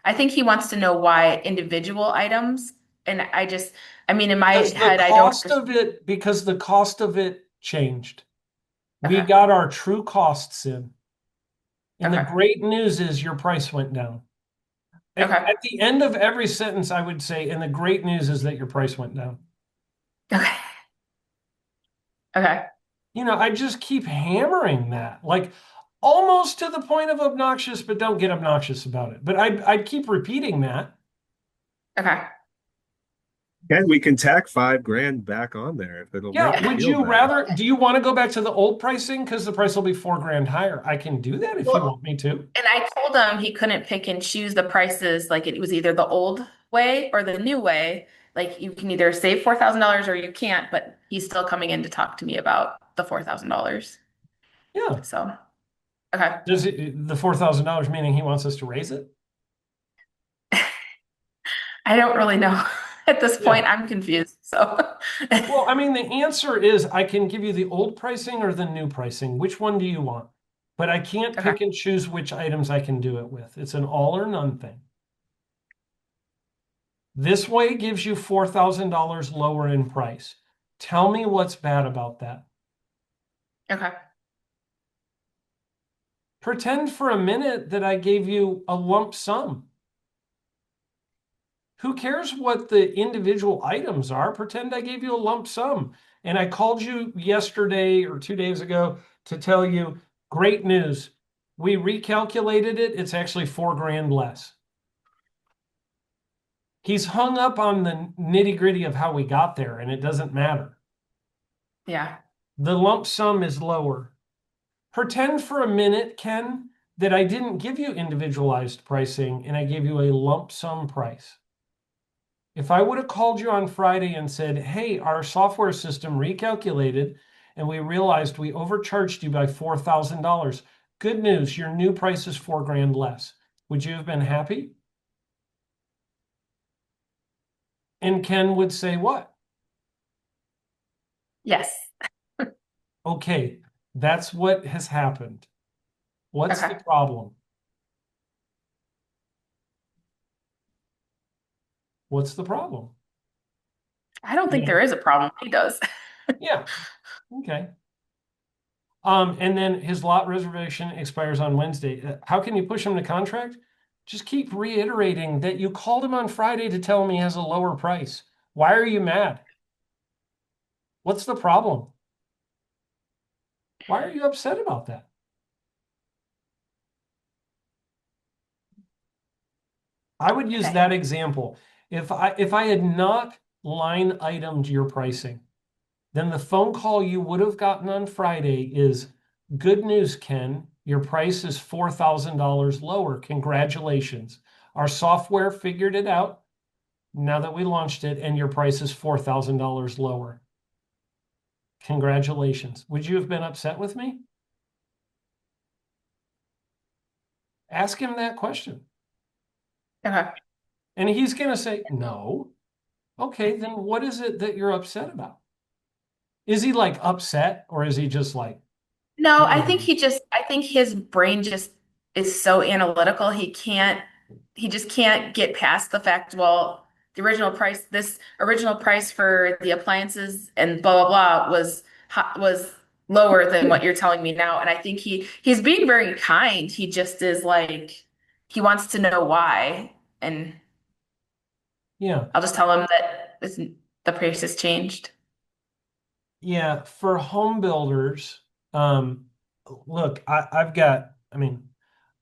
I think he wants to know why individual items. And I mean, in my Because the head, I don't cost understand. of it, because the cost of it changed. We Okay. got our true costs in. And the Okay. great news is your price went down. Okay. At the end of every sentence, I would say, and the great news is that your price went down. Okay. Okay. I just keep hammering that, like almost to the point of obnoxious, but don't get obnoxious about it. But I'd keep repeating that. Okay. And we can tack 5 grand back on there if it'll Yeah, make you would feel you better. rather, do you want to go back to the old pricing? Because the price will be 4 grand higher. I can do that if you Well, want me to. and I told him he couldn't pick and choose the prices. Like it was either the old way or the new way. Like you can either save $4,000 or you can't, but he's still coming in to talk to me about the $4,000. Yeah. So, okay. The $4,000 meaning he wants us to raise it? I don't really know. At this Yeah. point, I'm confused. So, Well, I mean, the answer is I can give you the old pricing or the new pricing. Which one do you want? But I can't okay. pick and choose which items I can do it with. It's an all or none thing. This way gives you $4,000 lower in price. Tell me what's bad about that. Okay. Pretend for a minute that I gave you a lump sum. Who cares what the individual items are? Pretend I gave you a lump sum. And I called you yesterday or 2 days ago to tell you, great news. We recalculated it. It's actually 4 grand less. He's hung up on the nitty gritty of how we got there, and it doesn't matter. Yeah. The lump sum is lower. Pretend for a minute, Ken, that I didn't give you individualized pricing and I gave you a lump sum price. If I would have called you on Friday and said, hey, our software system recalculated and we realized we overcharged you by $4,000. Good news, your new price is 4 grand less. Would you have been happy? And Ken would say, what? Yes. Okay, that's what has happened. What's Okay. the problem? What's the problem? I don't You think know, there is a problem. He does. yeah, okay. And then his lot reservation expires on Wednesday. How can you push him to contract? Just keep reiterating that you called him on Friday to tell him he has a lower price. Why are you mad? What's the problem? Why are you upset about that? I would use Okay. that example. If I had not line itemed your pricing, then the phone call you would have gotten on Friday is good news, Ken. Your price is $4,000 lower. Congratulations. Our software figured it out now that we launched it, and your price is $4,000 lower. Congratulations. Would you have been upset with me? Ask him that question. Okay. And he's going to say, no. Okay, then what is it that you're upset about? Is he like upset or is he just like, No, "Hmm, I think his brain just is so analytical. He just can't get past the fact, well, this original price for the appliances and blah, blah, blah was lower than what you're telling me now. And I think he's being very kind. He just is like, he wants to know why. And yeah, I'll just tell him that the price has changed. yeah." For home builders, look, I mean,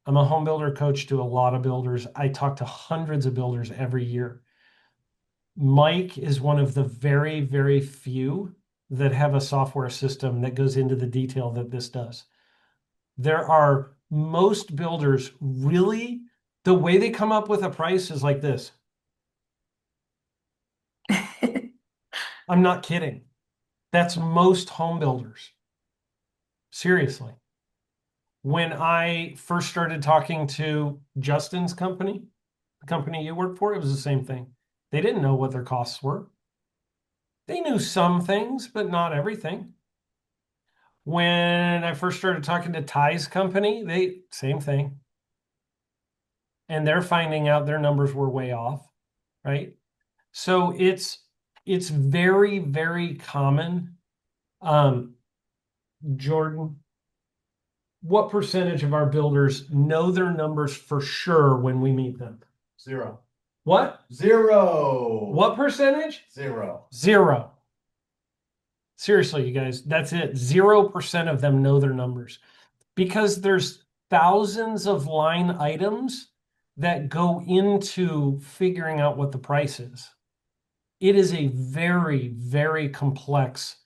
I'm a home builder coach to a lot of builders. I talk to hundreds of builders every year. Mike is one of the very, very few that have a software system that goes into the detail that this does. There are most builders really, the way they come up with a price is like this. I'm not kidding. That's most home builders. Seriously. When I first started talking to Justin's company, the company you work for, it was the same thing. They didn't know what their costs were. They knew some things, but not everything. When I first started talking to Ty's company, they same thing. and they're finding out their numbers were way off, right? So it's very, very common. Jordan, what percentage of our builders know their numbers for sure when we meet them? 0. What? 0. What percentage? 0. 0. Seriously, you guys, that's it. 0% of them know their numbers because there's thousands of line items that go into figuring out what the price is. It is a very, very complex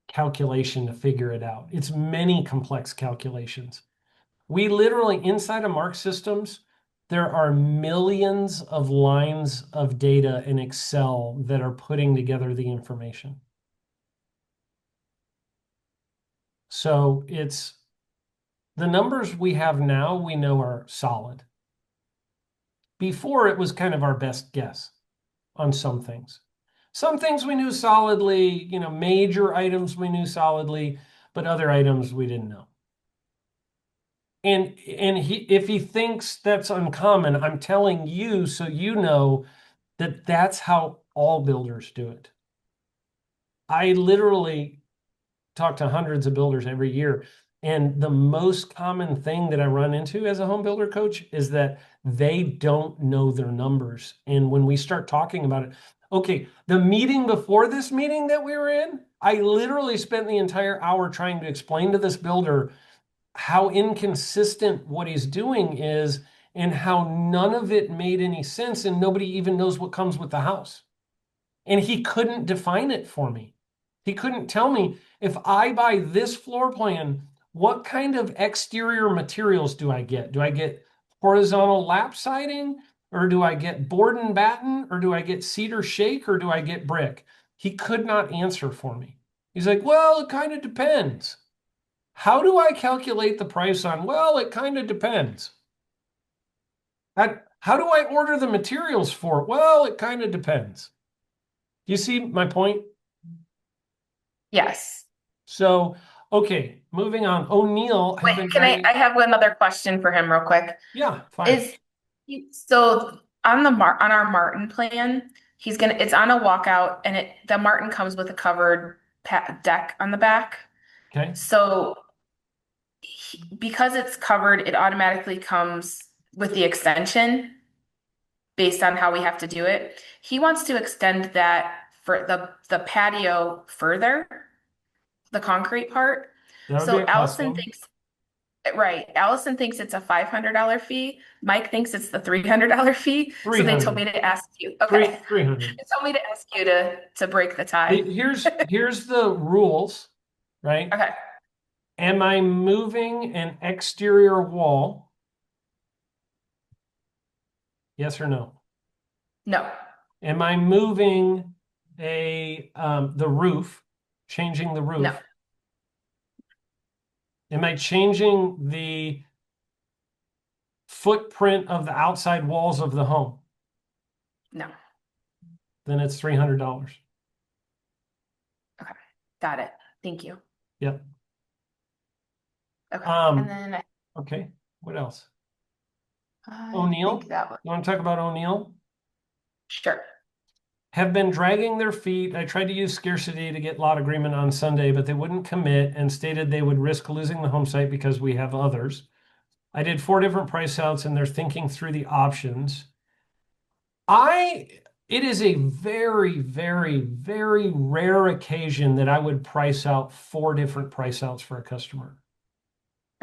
calculation to figure it out. It's many complex calculations. We literally, inside of Mark systems, there are millions of lines of data in Excel that are putting together the information. So it's the numbers we have now, we know are solid. Before, it was kind of our best guess on some things. Some things we knew solidly, you know, major items we knew solidly, but other items we didn't know. And if he thinks that's uncommon, I'm telling you so you know that that's how all builders do it. I literally talk to hundreds of builders every year, and the most common thing that I run into as a home builder coach is that they don't know their numbers. And when we start talking about it, okay, the meeting before this meeting that we were in, I literally spent the entire hour trying to explain to this builder how inconsistent what he's doing is and how none of it made any sense and nobody even knows what comes with the house. And he couldn't define it for me. He couldn't tell me, if I buy this floor plan, what kind of exterior materials do I get? Do I get horizontal lap siding, or do I get board and batten, or do I get cedar shake, or do I get brick? He could not answer for me. He's like, well, it kind of depends. How do I calculate the price on, well, it kind of depends? How do I order the materials for it? Well, it kind of depends. You see my point? Yes. So, okay, moving on. O'Neill have been Wait, can I have another question for him real quick. Yeah, fine. Is so on on our Martin plan, it's on a walkout and the Martin comes with a covered deck on the back. Okay. So because it's covered, it automatically comes with the extension based on how we have to do it. He wants to extend that for the patio further, the concrete part. That would be So a custom. Allison thinks it's a $500 fee. Mike thinks it's the $300 fee. So they told 300. me to ask you. Okay. 300. They told me to ask you to break the tie. Here's the rules, right? Okay. Am I moving an exterior wall? Yes or no? No. Am I moving the roof, changing the roof? No. Am I changing the footprint of the outside walls of the home? No. Then it's $300. Okay. Got it. Thank you. Yep. Okay. And then Okay. What else? I O'Neill? think that was You want to talk about O'Neill? sure. Have been dragging their feet. I tried to use scarcity to get lot agreement on Sunday, but they wouldn't commit and stated they would risk losing the home site because we have others. I did 4 different price outs and they're thinking through the options. It is a very, very, very rare occasion that I would price out 4 different price outs for a customer.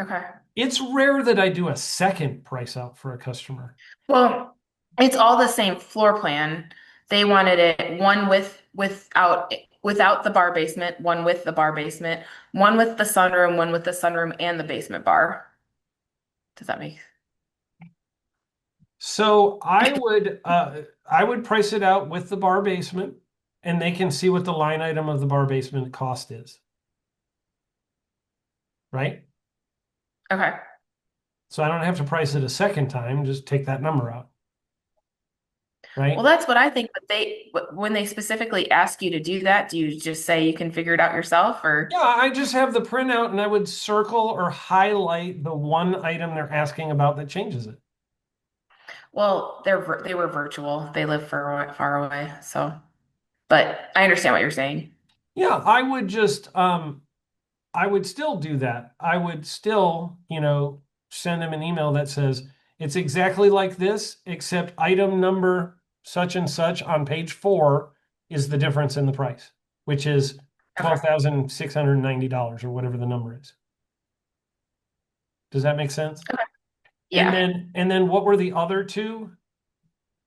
Okay. It's rare that I do a second price out for a customer. Well, it's all the same floor plan. They wanted it one without the bar basement, one with the bar basement, one with the sunroom, one with the sunroom and the basement bar. Does that make So I would price it out with the bar basement, and they can see what the line item of the bar basement cost is. Right? Okay. So I don't have to price it a second time, just take that number out. right? Well, that's what I think, but when they specifically ask you to do that, do you just say you can figure it out yourself or? Yeah, I just have the printout and I would circle or highlight the one item they're asking about that changes it. Well, they were virtual. They live far away, so. But I understand what you're saying. Yeah, I would still do that. I would still, send them an email that says it's exactly like this, except item number such and such on page 4 is the difference in the price, which is Okay. $12,690 or whatever the number is. Does that make sense? Okay. And Yeah. then what were the other two?